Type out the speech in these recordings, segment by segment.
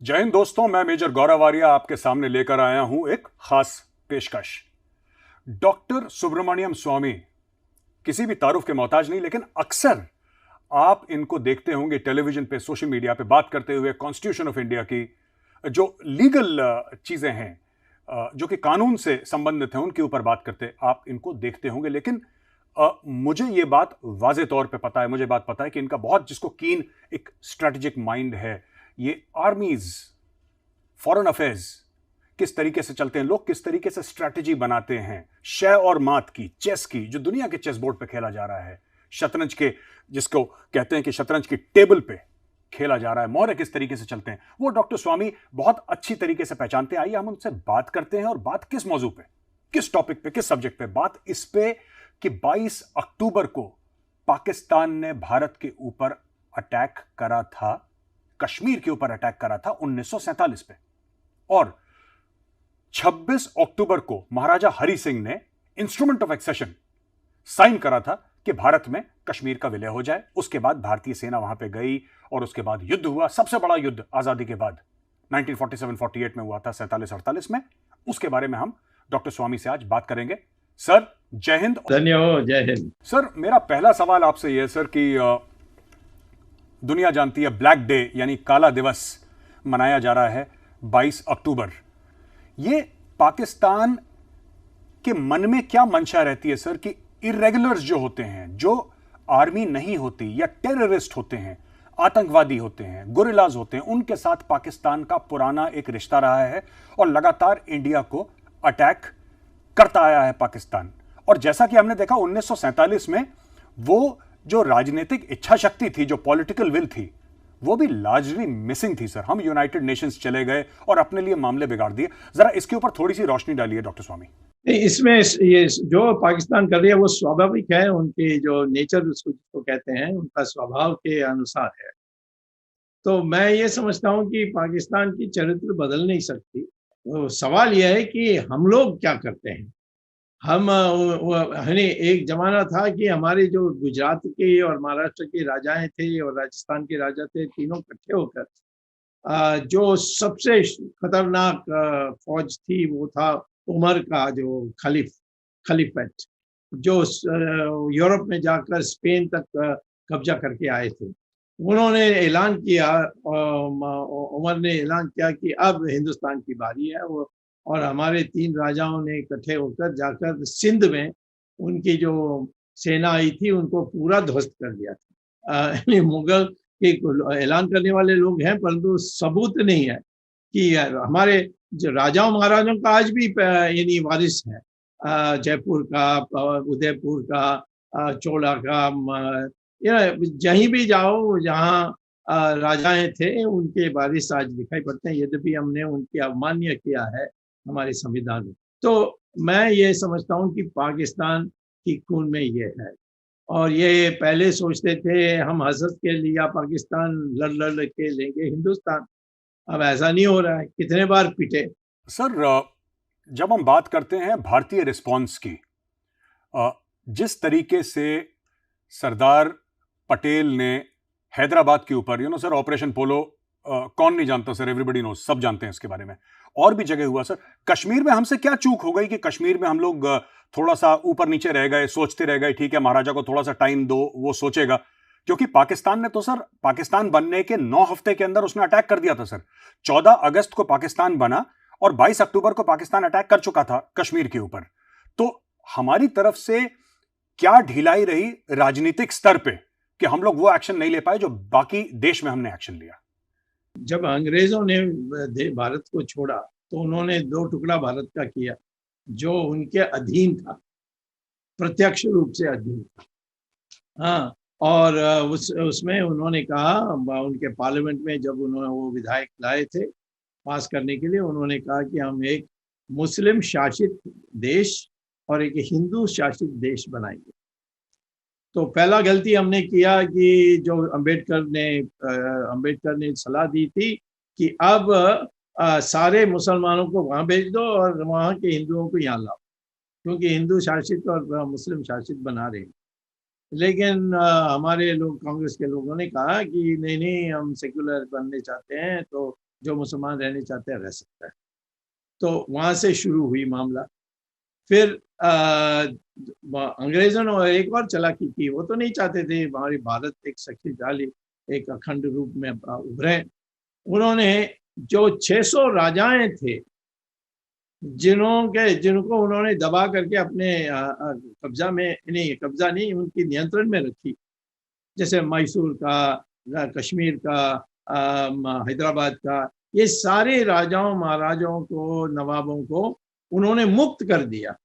जय हिंद दोस्तों, मैं मेजर गौरव आर्या आपके सामने लेकर आया हूं एक खास पेशकश। डॉक्टर सुब्रमण्यम स्वामी किसी भी तारुफ के मोहताज नहीं, लेकिन अक्सर आप इनको देखते होंगे टेलीविजन पे, सोशल मीडिया पे बात करते हुए कॉन्स्टिट्यूशन ऑफ इंडिया की जो लीगल चीजें हैं, जो कि कानून से संबंधित हैं, उनके ऊपर बात करते आप इनको देखते होंगे। लेकिन मुझे ये बात वाजे तौर पे पता है, मुझे बात पता है कि इनका बहुत, जिसको कीन एक स्ट्रेटेजिक माइंड है। ये आर्मीज, फॉरेन अफेयर्स किस तरीके से चलते हैं, लोग किस तरीके से स्ट्रैटेजी बनाते हैं, शय और मात की, चेस की, जो दुनिया के चेस बोर्ड पे खेला जा रहा है, शतरंज के, जिसको कहते हैं कि शतरंज की टेबल पे खेला जा रहा है, मौर्य किस तरीके से चलते हैं, वो डॉक्टर स्वामी बहुत अच्छी तरीके से पहचानते हैं। आइए हम उनसे बात करते हैं। और बात किस मौजू पे, किस टॉपिक पे, किस सब्जेक्ट पे? बात इस पे कि 22 अक्टूबर को पाकिस्तान ने भारत के ऊपर अटैक करा था, कश्मीर के ऊपर अटैक करा था 1947 पे, और 26 अक्टूबर को महाराजा हरि सिंह ने इंस्ट्रूमेंट ऑफ एक्सेशन साइन करा था कि भारत में कश्मीर का विलय हो जाए। उसके बाद भारतीय सेना वहां पे गई और उसके बाद युद्ध हुआ, सबसे बड़ा युद्ध आजादी के बाद 1947-48 में हुआ था, 47-48 में। उसके बारे में हम डॉक्टर स्वामी से आज बात करेंगे। सर जय हिंद। धन्यवाद। जय हिंद। सर मेरा पहला सवाल आपसे यह है सर कि दुनिया जानती है ब्लैक डे यानी काला दिवस मनाया जा रहा है 22 अक्टूबर। ये पाकिस्तान के मन में क्या मंशा रहती है सर कि इरेगुलर्स जो होते हैं, जो आर्मी नहीं होती या टेररिस्ट होते हैं, आतंकवादी होते हैं, गुरिल्लाज होते हैं, उनके साथ पाकिस्तान का पुराना एक रिश्ता रहा है और लगातार इंडिया को अटैक करता आया है पाकिस्तान। और जैसा कि हमने देखा 1947 में वो जो राजनीतिक इच्छा शक्ति थी, जो पॉलिटिकल विल थी, वो भी लार्जली मिसिंग थी सर। हम यूनाइटेड नेशंस चले गए और अपने लिए मामले बिगाड़ दिए। जरा इसके ऊपर थोड़ी सी रोशनी डालिए डॉक्टर स्वामी। इसमें ये जो पाकिस्तान कर रही है वो स्वाभाविक है, उनकी जो नेचर उसको जिसको कहते हैं, उनका स्वभाव के अनुसार है। तो मैं ये समझता हूँ कि पाकिस्तान की चरित्र बदल नहीं सकती। तो सवाल यह है कि हम लोग क्या करते हैं। हम एक जमाना था कि हमारे जो गुजरात के और महाराष्ट्र के राजाएं थे और राजस्थान के राजा थे, तीनों इकट्ठे होकर जो सबसे खतरनाक फौज थी वो था उमर का जो खलीफेट, जो यूरोप में जाकर स्पेन तक कब्जा करके आए थे। उन्होंने ऐलान किया, उमर ने ऐलान किया कि अब हिंदुस्तान की बारी है। वो और हमारे 3 राजाओं ने इकट्ठे होकर जाकर सिंध में उनकी जो सेना आई थी उनको पूरा ध्वस्त कर दिया था। मुगल के ऐलान करने वाले लोग हैं, परंतु सबूत नहीं है कि हमारे जो राजाओं महाराजाओं का आज भी यानी वारिस है। जयपुर का, उदयपुर का, चोला का, जहीं भी जाओ जहाँ राजाएं थे उनके वारिस आज दिखाई पड़ते हैं, यद्यपि हमने उनकी अवमान्य किया है हमारे संविधान में। तो मैं ये समझता हूँ कि पाकिस्तान की खून में ये है। और ये पहले सोचते थे हम हसद के लिया पाकिस्तान लड़ लड़ के लेंगे हिंदुस्तान। अब ऐसा नहीं हो रहा है, कितने बार पिटे। सर जब हम बात करते हैं भारतीय रिस्पॉन्स की, जिस तरीके से सरदार पटेल ने हैदराबाद के ऊपर, सर, ऑपरेशन पोलो, कौन नहीं जानता सर, एवरीबडी नोज, सब जानते हैं इसके बारे में। और भी जगह हुआ सर। कश्मीर में हमसे क्या चूक हो गई कि कश्मीर में हम लोग थोड़ा सा ऊपर नीचे रह गए, सोचते रह गए, ठीक है महाराजा को थोड़ा सा टाइम दो, वो सोचेगा। क्योंकि पाकिस्तान ने तो सर, पाकिस्तान बनने के 9 हफ्ते के अंदर उसने अटैक कर दिया था सर। 14 अगस्त को पाकिस्तान बना और 22 अक्टूबर को पाकिस्तान अटैक कर चुका था कश्मीर के ऊपर। तो हमारी तरफ से क्या ढिलाई रही राजनीतिक स्तर पे कि हम लोग वो एक्शन नहीं ले पाए जो बाकी देश में हमने एक्शन लिया? जब अंग्रेजों ने भारत को छोड़ा तो उन्होंने 2 टुकड़ा भारत का किया जो उनके अधीन था, प्रत्यक्ष रूप से अधीन था। हाँ, और उसमें उन्होंने कहा, उनके पार्लियामेंट में जब उन्होंने वो विधायक लाए थे पास करने के लिए, उन्होंने कहा कि हम एक मुस्लिम शासित देश और एक हिंदू शासित देश बनाएंगे। तो पहला गलती हमने किया कि जो अंबेडकर ने सलाह दी थी कि अब सारे मुसलमानों को वहाँ भेज दो और वहाँ के हिंदुओं को यहाँ लाओ, क्योंकि हिंदू शासित और मुस्लिम शासित बना रहे हैं। लेकिन हमारे लोग, कांग्रेस के लोगों ने कहा कि नहीं नहीं, हम सेक्युलर बनने चाहते हैं, तो जो मुसलमान रहने चाहते हैं रह सकता है। तो वहाँ से शुरू हुई मामला। फिर अंग्रेजों ने एक और चालाकी की, वो तो नहीं चाहते थे हमारी भारत एक शक्तिशाली एक अखंड रूप में उभरे। उन्होंने जो 600 राजाएं थे जिनको उन्होंने दबा करके अपने कब्जा में नहीं, कब्जा नहीं, उनकी नियंत्रण में रखी, जैसे मैसूर का, कश्मीर का, हैदराबाद का, ये सारे राजाओं महाराजाओं को, नवाबों को उन्होंने मुक्त कर दिया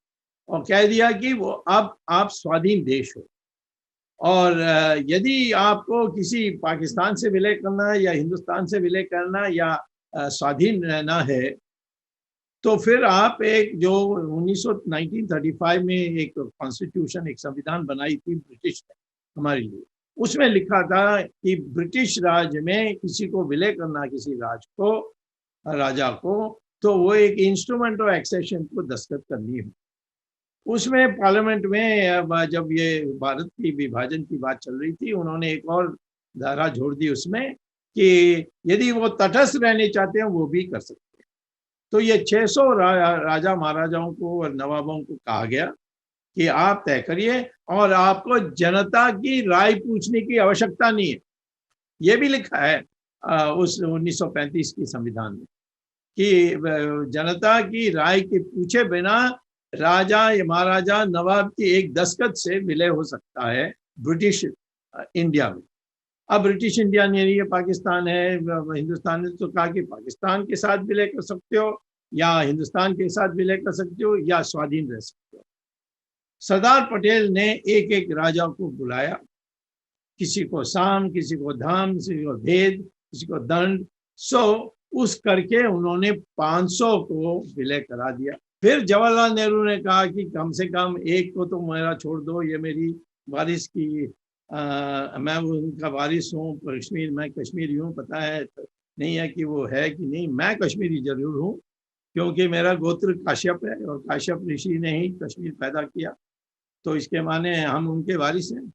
और कह दिया कि वो अब आप स्वाधीन देश हो। और यदि आपको किसी पाकिस्तान से विलय करना है या हिंदुस्तान से विलय करना या स्वाधीन रहना है, तो फिर आप एक जो 1935 में एक कॉन्स्टिट्यूशन, एक संविधान बनाई थी ब्रिटिश ने हमारे लिए, उसमें लिखा था कि ब्रिटिश राज में किसी को विलय करना, किसी राजा को, तो वो एक इंस्ट्रूमेंट ऑफ एक्सेशन को दस्तखत करनी है। उसमें पार्लियामेंट में जब ये भारत की विभाजन की बात चल रही थी, उन्होंने एक और धारा जोड़ दी उसमें कि यदि वो तटस्थ रहने चाहते हैं वो भी कर सकते हैं। तो ये 600 राजा महाराजाओं को और नवाबों को कहा गया कि आप तय करिए और आपको जनता की राय पूछने की आवश्यकता नहीं है। ये भी लिखा है उस 1935 की संविधान में कि जनता की राय के पूछे बिना राजा या महाराजा नवाब की एक दस्तखत से विलय हो सकता है ब्रिटिश इंडिया में। अब ब्रिटिश इंडिया नहीं है, पाकिस्तान है। हिंदुस्तान ने तो कहा कि पाकिस्तान के साथ विलय कर सकते हो या हिंदुस्तान के साथ विलय कर सकते हो या स्वाधीन रह सकते हो। सरदार पटेल ने एक एक राजा को बुलाया, किसी को साम, किसी को धाम, किसी को भेद, किसी को दंड, उस करके उन्होंने 500 को विलय करा दिया। फिर जवाहरलाल नेहरू ने कहा कि कम से कम एक को तो मेरा छोड़ दो, ये मेरी वारिस की मैं उनका वारिस हूँ, मैं कश्मीरी हूँ, पता है नहीं है कि वो है कि नहीं, मैं कश्मीरी जरूर हूँ क्योंकि मेरा गोत्र काश्यप है और काश्यप ऋषि ने ही कश्मीर पैदा किया, तो इसके माने हम उनके वारिस हैं,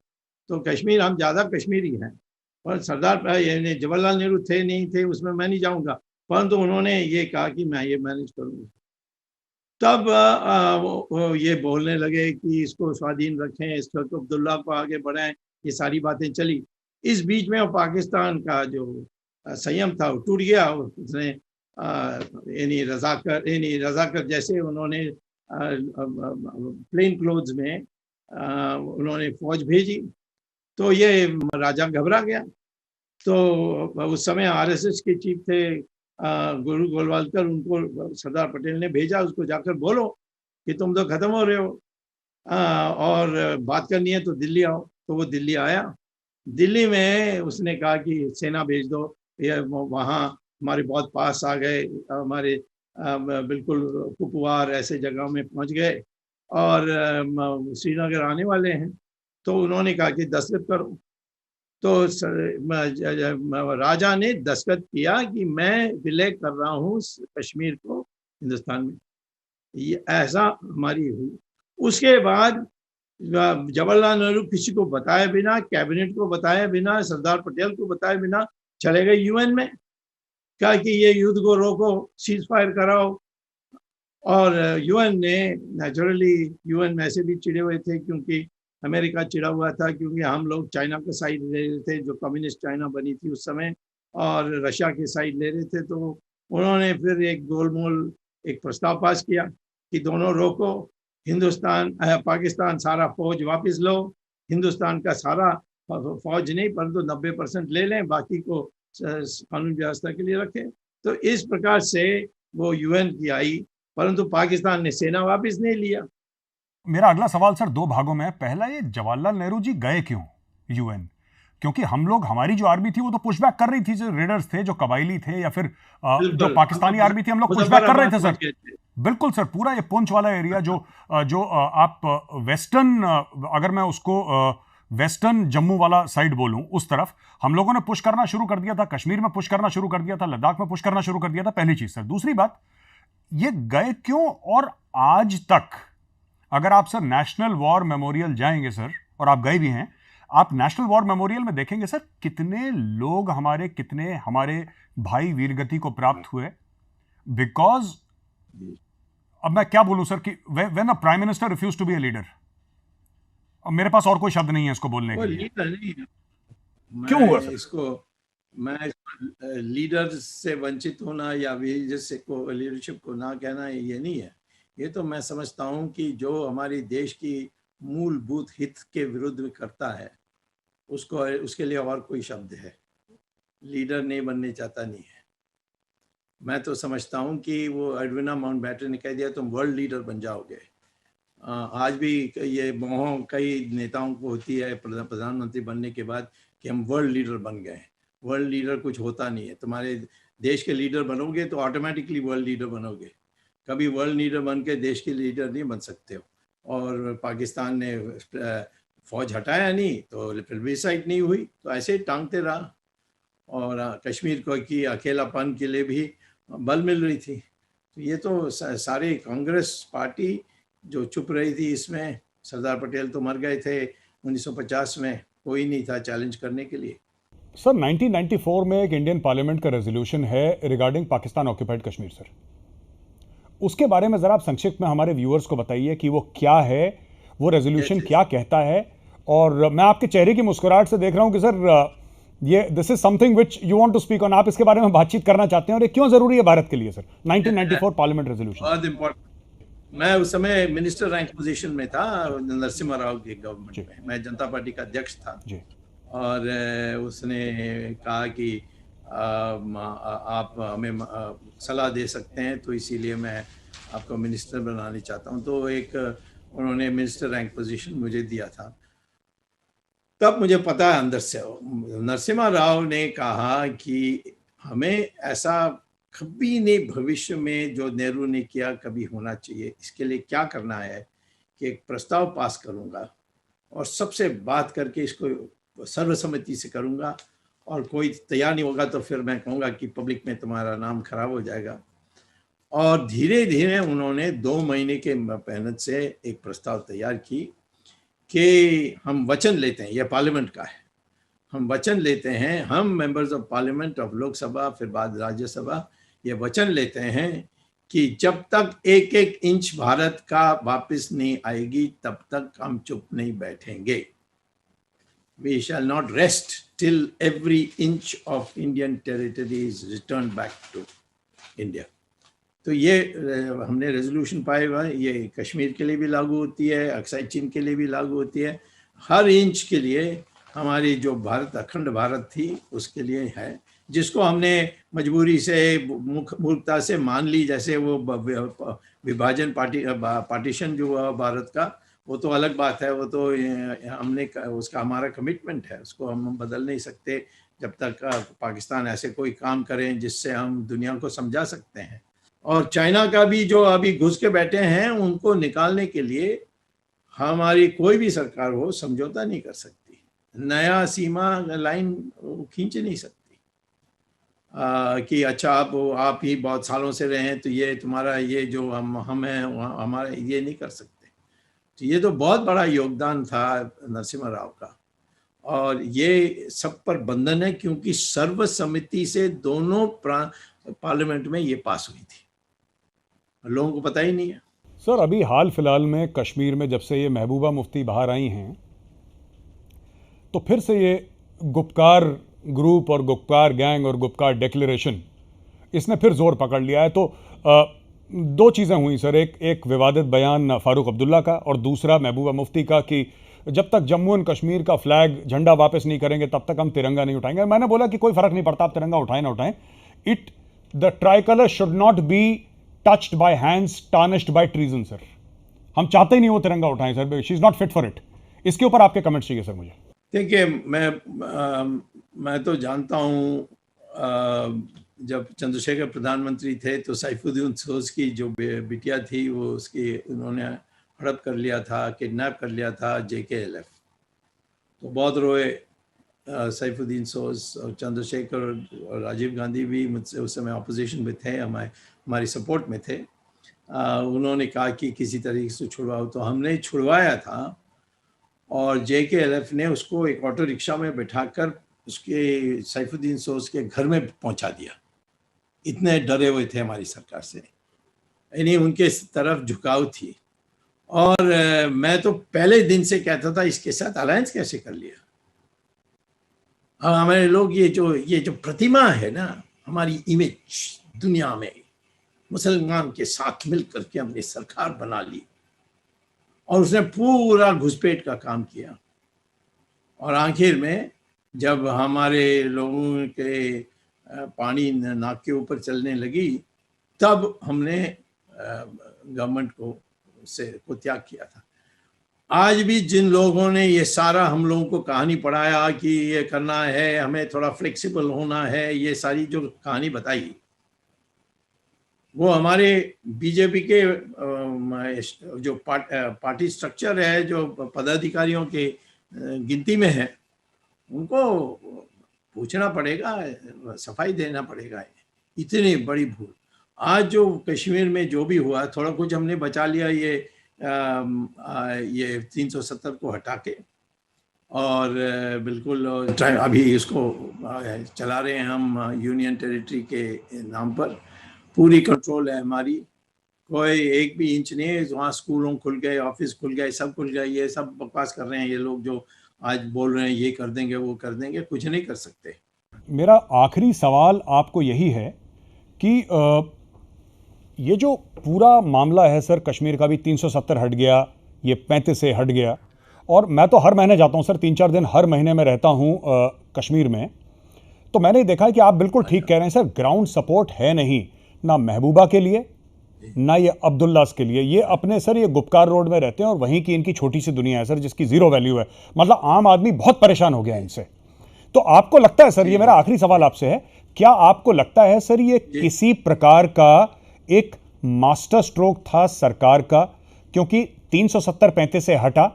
तो कश्मीर हम ज़्यादा कश्मीरी हैं। और सरदार जवाहरलाल नेहरू थे नहीं थे उसमें मैं नहीं जाऊँगा, परंतु उन्होंने ये कहा कि मैं ये मैनेज करूँगा। तब वो ये बोलने लगे कि इसको स्वाधीन रखें, इसको अब्दुल्ला को आगे बढ़ाएं, ये सारी बातें चली। इस बीच में पाकिस्तान का जो संयम था वो टूट गया। उसने रजाकर जैसे उन्होंने प्लेन क्लोथ्स में उन्होंने फौज भेजी, तो ये राजा घबरा गया। तो उस समय आरएसएस के चीफ थे गुरु गोलवालकर, उनको सरदार पटेल ने भेजा, उसको जाकर बोलो कि तुम तो खत्म हो रहे हो और बात करनी है तो दिल्ली आओ। तो वो दिल्ली आया। दिल्ली में उसने कहा कि सेना भेज दो, ये वहाँ हमारे बहुत पास आ गए, हमारे बिल्कुल कुपवार ऐसे जगह में पहुँच गए और श्रीनगर आने वाले हैं। तो उन्होंने कहा कि दस्तखत करो। तो राजा ने दस्तखत किया कि मैं विलय कर रहा हूँ कश्मीर को हिंदुस्तान में। ये ऐसा हमारी हुई। उसके बाद जवाहरलाल नेहरू किसी को बताए बिना, कैबिनेट को बताए बिना, सरदार पटेल को बताए बिना चले गए यूएन में, कहा कि ये युद्ध को रोको, सीज फायर कराओ। और यूएन ने नेचुरली, यूएन में ऐसे भी चिड़े हुए थे क्योंकि अमेरिका चिड़ा हुआ था क्योंकि हम लोग चाइना का साइड ले रहे थे, जो कम्युनिस्ट चाइना बनी थी उस समय, और रशिया की साइड ले रहे थे। तो उन्होंने फिर एक गोलमोल एक प्रस्ताव पास किया कि दोनों रोको, हिंदुस्तान पाकिस्तान सारा फौज वापस लो, हिंदुस्तान का सारा फौज नहीं परंतु 90% ले लें, बाकी को कानून व्यवस्था के लिए रखें। तो इस प्रकार से वो यूएन की आई, परंतु पाकिस्तान ने सेना वापस नहीं लिया। मेरा अगला सवाल सर दो भागों में है। पहला, ये जवाहरलाल नेहरू जी गए क्यों यूएन? क्योंकि हम लोग, हमारी जो आर्मी थी वो तो पुशबैक कर रही थी, जो रेडर्स थे, जो कबायली थे, या फिर जो पाकिस्तानी आर्मी थी, हम लोग पुशबैक कर रहे थे सर। बिल्कुल सर, पूरा ये पुंछ वाला एरिया जो आप वेस्टर्न, अगर मैं उसको वेस्टर्न जम्मू वाला साइड बोलूं, उस तरफ हम लोगों ने पुश करना शुरू कर दिया था, कश्मीर में पुश करना शुरू कर दिया था, लद्दाख में पुश करना शुरू कर दिया था। पहली चीज सर। दूसरी बात, ये गए क्यों? और आज तक अगर आप सर नेशनल वॉर मेमोरियल जाएंगे सर, और आप गए भी हैं, आप नेशनल वॉर मेमोरियल में देखेंगे सर कितने लोग, कितने हमारे भाई वीरगति को प्राप्त हुए बिकॉज, अब मैं क्या बोलूं सर, कि when a prime minister refuse to be a leader, अब मेरे पास और कोई शब्द नहीं है इसको बोलने के लिए। लीडर नहीं है। क्यों हुआ सर? मैं लीडर से वंचित होना या लीडरशिप को ना कहना ये नहीं है। ये तो मैं समझता हूँ कि जो हमारी देश की मूलभूत हित के विरुद्ध में करता है उसको, उसके लिए और कोई शब्द है। लीडर नहीं बनने चाहता नहीं है। मैं तो समझता हूँ कि वो एडविना माउंटबैटन ने कह दिया तुम वर्ल्ड लीडर बन जाओगे। आज भी ये मोह कई नेताओं को होती है प्रधानमंत्री बनने के बाद कि हम वर्ल्ड लीडर बन गए। वर्ल्ड लीडर कुछ होता नहीं है। तुम्हारे देश के लीडर बनोगे तो ऑटोमेटिकली वर्ल्ड लीडर बनोगे। कभी वर्ल्ड लीडर बन के देश के लीडर नहीं बन सकते हो। और पाकिस्तान ने फौज हटाया नहीं तो प्लेबिसाइट नहीं हुई, तो ऐसे ही टांगते रहा। और कश्मीर को की अकेलापन के लिए भी बल मिल रही थी। तो ये तो सारी कांग्रेस पार्टी जो चुप रही थी इसमें। सरदार पटेल तो मर गए थे 1950 में, कोई नहीं था चैलेंज करने के लिए। सर 1994 में एक इंडियन पार्लियामेंट का रेजोल्यूशन है regarding Pakistan occupied Kashmir sir, उसके बारे में जरा आप संक्षिप्त में हमारे व्यूअर्स को बताइए कि वो क्या है, वो रेजोल्यूशन क्या कहता है। और मैं आपके चेहरे की मुस्कुराहट से देख रहा हूं कि सर ये this is something which you want to speak on, आप इसके बारे में बातचीत करना चाहते हैं और ये क्यों जरूरी है भारत के लिए सर 1994 पार्लियामेंट रेजोल्यूशन? बहुत इम्पोर्टेंट। मैं उस समय मिनिस्टर रैंक पोजीशन में था नरसिम्हा राव की गवर्नमेंट में। मैं जनता पार्टी का अध्यक्ष था जी। और उसने कहा कि आप हमें सलाह दे सकते हैं तो इसीलिए मैं आपको मिनिस्टर बनाना चाहता हूं। तो एक उन्होंने मिनिस्टर रैंक पोजीशन मुझे दिया था। तब मुझे पता है अंदर से नरसिम्हा राव ने कहा कि हमें ऐसा कभी नहीं भविष्य में जो नेहरू ने किया कभी होना चाहिए। इसके लिए क्या करना है कि एक प्रस्ताव पास करूंगा और सबसे बात करके इसको सर्वसम्मति से करूंगा, और कोई तैयार नहीं होगा तो फिर मैं कहूँगा कि पब्लिक में तुम्हारा नाम खराब हो जाएगा। और धीरे धीरे उन्होंने 2 महीने के मेहनत से एक प्रस्ताव तैयार की कि हम वचन लेते हैं, यह पार्लियामेंट का है, हम वचन लेते हैं, हम members of parliament of Lok Sabha फिर बाद राज्यसभा, ये वचन लेते हैं कि जब तक एक एक इंच भारत का वापस नहीं आएगी तब तक हम चुप नहीं बैठेंगे। We shall not rest till every inch of Indian territory is returned back to India. तो ये हमने रेजोल्यूशन पाया हुआ है। ये कश्मीर के लिए भी लागू होती है, अक्साई चीन के लिए भी लागू होती है। हर इंच के लिए हमारी जो भारत अखंड भारत थी उसके लिए है, जिसको हमने मजबूरी से मूर्खता से मान ली। जैसे वो विभाजन पार्टीशन जो हुआ भारत का, वो तो अलग बात है। वो तो हमने उसका हमारा कमिटमेंट है, उसको हम बदल नहीं सकते जब तक पाकिस्तान ऐसे कोई काम करें जिससे हम दुनिया को समझा सकते हैं। और चाइना का भी जो अभी घुस के बैठे हैं उनको निकालने के लिए हमारी कोई भी सरकार हो समझौता नहीं कर सकती, नया सीमा लाइन खींच नहीं सकती। कि अच्छा आप ही बहुत सालों से रहे हैं तो ये तुम्हारा ये जो हम हैं हमारा ये नहीं कर सकते। तो ये तो बहुत बड़ा योगदान था नरसिम्हा राव का, और ये सब पर बंधन है क्योंकि सर्वसम्मति से दोनों पार्लियामेंट में ये पास हुई थी। लोगों को पता ही नहीं है। सर अभी हाल फिलहाल में कश्मीर में जब से ये महबूबा मुफ्ती बाहर आई हैं तो फिर से ये गुपकार ग्रुप और गुपकार गैंग और गुपकार डिक्लेरेशन इसने फिर जोर पकड़ लिया है। तो 2 चीज़ें हुई सर, एक विवादित बयान फारूक अब्दुल्ला का और दूसरा महबूबा मुफ्ती का कि जब तक जम्मू एंड कश्मीर का फ्लैग झंडा वापस नहीं करेंगे तब तक हम तिरंगा नहीं उठाएंगे। मैंने बोला कि कोई फर्क नहीं पड़ता, आप तिरंगा उठाएं ना उठाएं, the tricolour should not be touched by hands tarnished by treason. Sir हम चाहते ही नहीं वो तिरंगा उठाएं sir, she is not fit for it. इसके ऊपर आपके कमेंट चाहिए सर मुझे। देखिए मैं तो जानता हूँ जब चंद्रशेखर प्रधानमंत्री थे तो सैफुद्दीन सोज की जो बिटिया थी वो उसकी उन्होंने हड़प कर लिया था, किडनैप कर लिया था JKLF। तो बहुत रोए सैफुद्दीन सोज और चंद्रशेखर और राजीव गांधी भी मुझसे उस समय अपोजिशन में थे, हमारी सपोर्ट में थे। उन्होंने कहा कि किसी तरीके से छुड़वाओ, तो हमने छुड़वाया था और JKLF ने उसको एक ऑटो रिक्शा में बैठाकर उसके सैफुद्दीन सोज के घर में पहुंचा दिया। इतने डरे हुए थे हमारी सरकार से, यानी उनके तरफ झुकाव थी। और मैं तो पहले दिन से कहता था इसके साथ अलायंस कैसे कर लिया। हमारे लोग ये जो प्रतिमा है ना, हमारी इमेज दुनिया में, मुसलमान के साथ मिलकर के हमने सरकार बना ली और उसने पूरा घुसपैठ का काम किया। और आखिर में जब हमारे लोगों के पानी नाक के ऊपर चलने लगी, तब हमने गवर्नमेंट को त्याग किया था। आज भी जिन लोगों ने ये सारा हम लोगों को कहानी पढ़ाया कि ये करना है, हमें थोड़ा फ्लेक्सिबल होना है, ये सारी जो कहानी बताई, वो हमारे बीजेपी के जो पार्टी स्ट्रक्चर है, जो पदाधिकारियों के गिनती में है, उनको पूछना पड़ेगा, सफाई देना पड़ेगा। इतनी बड़ी भूल। आज जो कश्मीर में जो भी हुआ, थोड़ा कुछ हमने बचा लिया ये 370 को हटा के, और बिल्कुल अभी इसको चला रहे हैं हम यूनियन टेरिटरी के नाम पर। पूरी कंट्रोल है हमारी, कोई एक भी इंच नहीं। वहाँ स्कूलों खुल गए, ऑफिस खुल गए, सब खुल गए। ये सब बकवास कर रहे हैं ये लोग जो आज बोल रहे हैं ये कर देंगे वो कर देंगे, कुछ नहीं कर सकते। मेरा आखिरी सवाल आपको यही है कि ये जो पूरा मामला है सर, कश्मीर का भी 370 हट गया, ये 35 से हट गया, और मैं तो हर महीने जाता हूँ सर, 3-4 दिन हर महीने में रहता हूँ कश्मीर में। तो मैंने देखा कि आप बिल्कुल ठीक कह रहे हैं सर, ग्राउंड सपोर्ट है नहीं, ना महबूबा के लिए ना ये अब्दुल्लास के लिए। ये अपने सर ये गुपकार रोड में रहते हैं और वहीं की इनकी छोटी सी दुनिया है सर, जिसकी जीरो वैल्यू है। मतलब आम आदमी बहुत परेशान हो गया इनसे। तो आपको लगता है सर, ये मेरा आखिरी सवाल आपसे है, क्या आपको लगता है सर ये किसी प्रकार का एक मास्टर स्ट्रोक था सरकार का? क्योंकि 370-35 से हटा,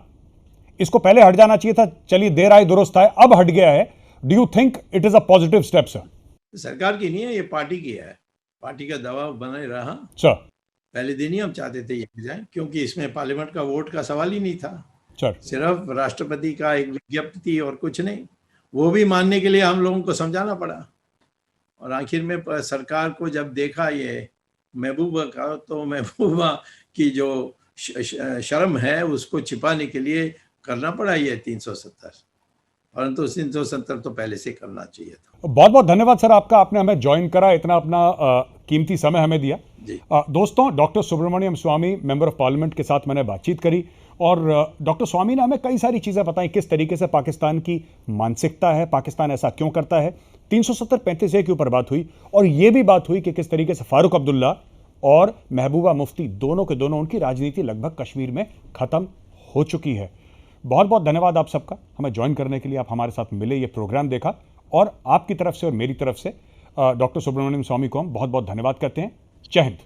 इसको पहले हट जाना चाहिए था। चलिए देर आए दुरुस्त आए, अब हट गया है। Do you think it is a positive step sir? सरकार की नहीं है, ये पार्टी की है। पार्टी का दबाव बना रहा सर। पहले दिन ही हम चाहते थे ये हो जाए, क्योंकि इसमें पार्लियामेंट का वोट का सवाल ही नहीं था सर। सिर्फ राष्ट्रपति का एक विज्ञप्ति थी और कुछ नहीं। वो भी मानने के लिए हम लोगों को समझाना पड़ा। और आखिर में सरकार को जब देखा ये महबूबा का, तो महबूबा की जो शर्म है उसको छिपाने के लिए करना पड़ा ये 370। परंतु 370 तो पहले से करना चाहिए था। बहुत बहुत धन्यवाद सर आपका, आपने हमें ज्वाइन करा, इतना अपना कीमती समय हमें दिया। दोस्तों, doctor Subramanian Swamy member of parliament के साथ मैंने बातचीत करी और डॉक्टर स्वामी ने हमें कई सारी चीज़ें बताई, किस तरीके से पाकिस्तान की मानसिकता है, पाकिस्तान ऐसा क्यों करता है। 370-35 के ऊपर बात हुई और ये भी बात हुई कि किस तरीके से फारूक अब्दुल्ला और महबूबा मुफ्ती दोनों के दोनों, उनकी राजनीति लगभग कश्मीर में ख़त्म हो चुकी है। बहुत बहुत धन्यवाद आप सबका हमें ज्वाइन करने के लिए। आप हमारे साथ मिले, ये प्रोग्राम देखा, और आपकी तरफ से और मेरी तरफ से डॉक्टर सुब्रमण्यम स्वामी को हम बहुत बहुत धन्यवाद करते हैं। जय हिंद।